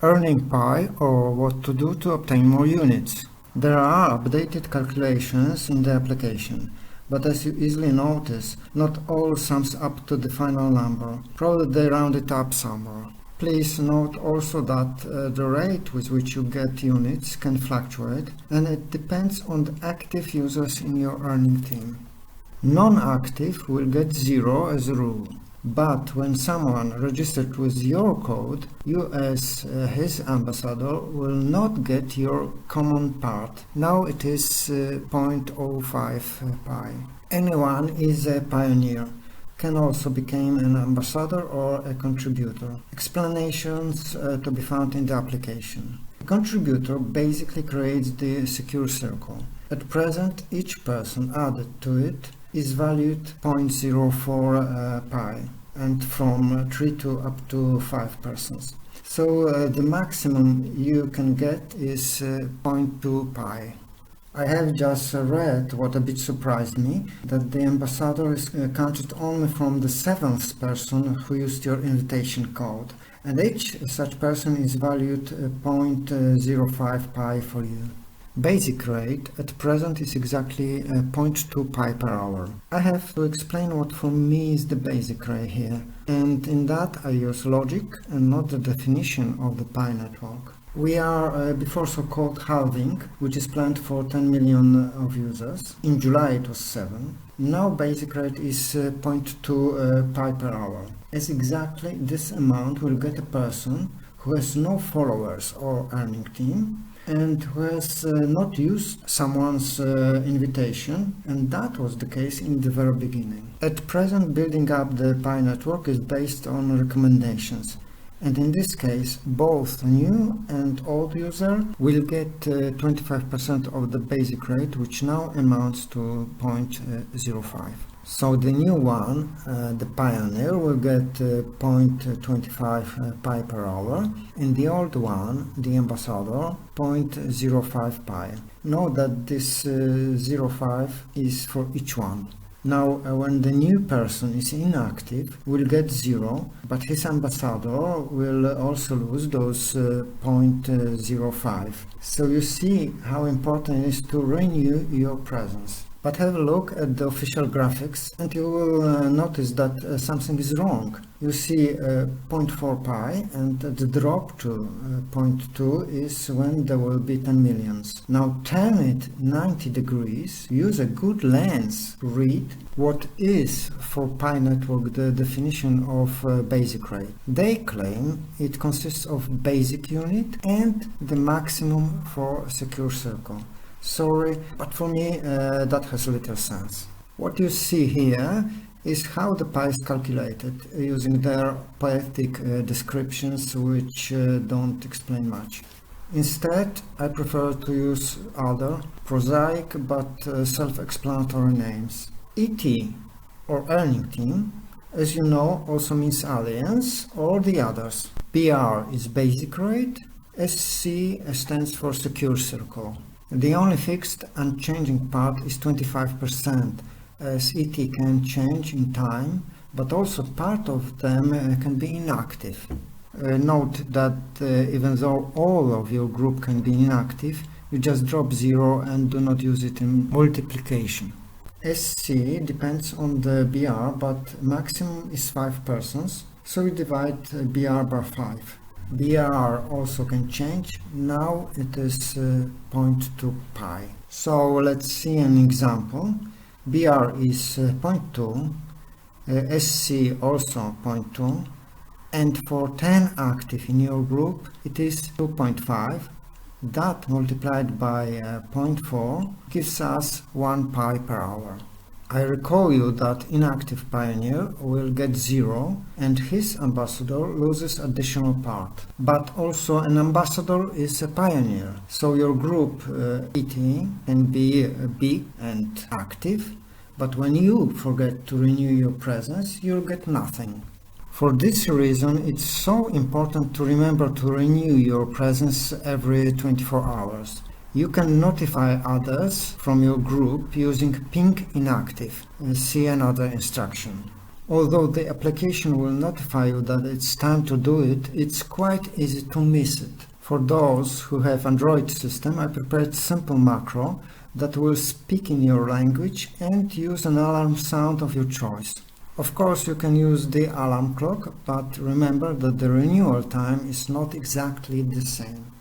earning pi or what to do to obtain more units. There are updated calculations in the application, but as you easily notice, not all sums up to the final number. Probably they round it up somewhere. Please note also that the rate with which you get units can fluctuate, and it depends on the active users in your earning team. Non-active will get 0 as a rule, but when someone registered with your code, you as his ambassador will not get your common part. Now it is 0.05 pi. Anyone is a pioneer, can also become an ambassador or a contributor. Explanations to be found in the application. A contributor basically creates the secure circle. At present, each person added to it is valued 0.04 pi, and from 3 to up to 5 persons. So the maximum you can get is 0.2 pi. I have just read what a bit surprised me, that the ambassador is counted only from the 7th person who used your invitation code, and each such person is valued 0.05 pi for you. Basic rate at present is exactly 0.2 pi per hour. I have to explain what for me is the basic rate here, and in that I use logic and not the definition of the pi network. We are before so-called halving, which is planned for 10 million of users. In July it was 7. Now basic rate is 0.2 pi per hour. As exactly this amount will get a person who has no followers or earning team, and who has not used someone's invitation, and that was the case in the very beginning. At present, building up the Pi network is based on recommendations, and in this case both new and old user will get 25% of the basic rate, which now amounts to 0.05. So the new one, the pioneer, will get 0.25 pi per hour, and the old one, the ambassador, 0.05 pi. Note that this 0.5 is for each one. Now when the new person is inactive, will get 0, but his ambassador will also lose those 0.05. So you see how important it is to renew your presence. But have a look at the official graphics and you will notice that something is wrong. You see 0.4 pi, and the drop to 0.2 is when there will be 10 millions. Now turn it 90 degrees, use a good lens to read what is for Pi network the definition of basic rate. They claim it consists of basic unit and the maximum for secure circle. Sorry, but for me that has little sense. What you see here is how the pi is calculated using their poetic descriptions, which don't explain much. Instead, I prefer to use other prosaic but self-explanatory names. ET or earning team, as you know, also means alliance or the others. BR is basic rate, SC stands for secure circle. The only fixed and changing part is 25%, as ET can change in time, but also part of them can be inactive. Note that even though all of your group can be inactive, you just drop 0 and do not use it in multiplication. SC depends on the BR, but maximum is 5 persons, so we divide BR by 5. BR also can change. Now it is 0.2 pi. So let's see an example. BR is 0.2, SC also 0.2, and for 10 active in your group it is 2.5. That multiplied by 0.4 gives us 1 pi per hour. I recall you that inactive pioneer will get 0 and his ambassador loses additional part. But also an ambassador is a pioneer, so your group ET can be big and active, but when you forget to renew your presence, you'll get nothing. For this reason, it's so important to remember to renew your presence every 24 hours. You can notify others from your group using ping inactive. See another instruction. Although the application will notify you that it's time to do it, it's quite easy to miss it. For those who have Android system, I prepared simple macro that will speak in your language and use an alarm sound of your choice. Of course, you can use the alarm clock, but remember that the renewal time is not exactly the same.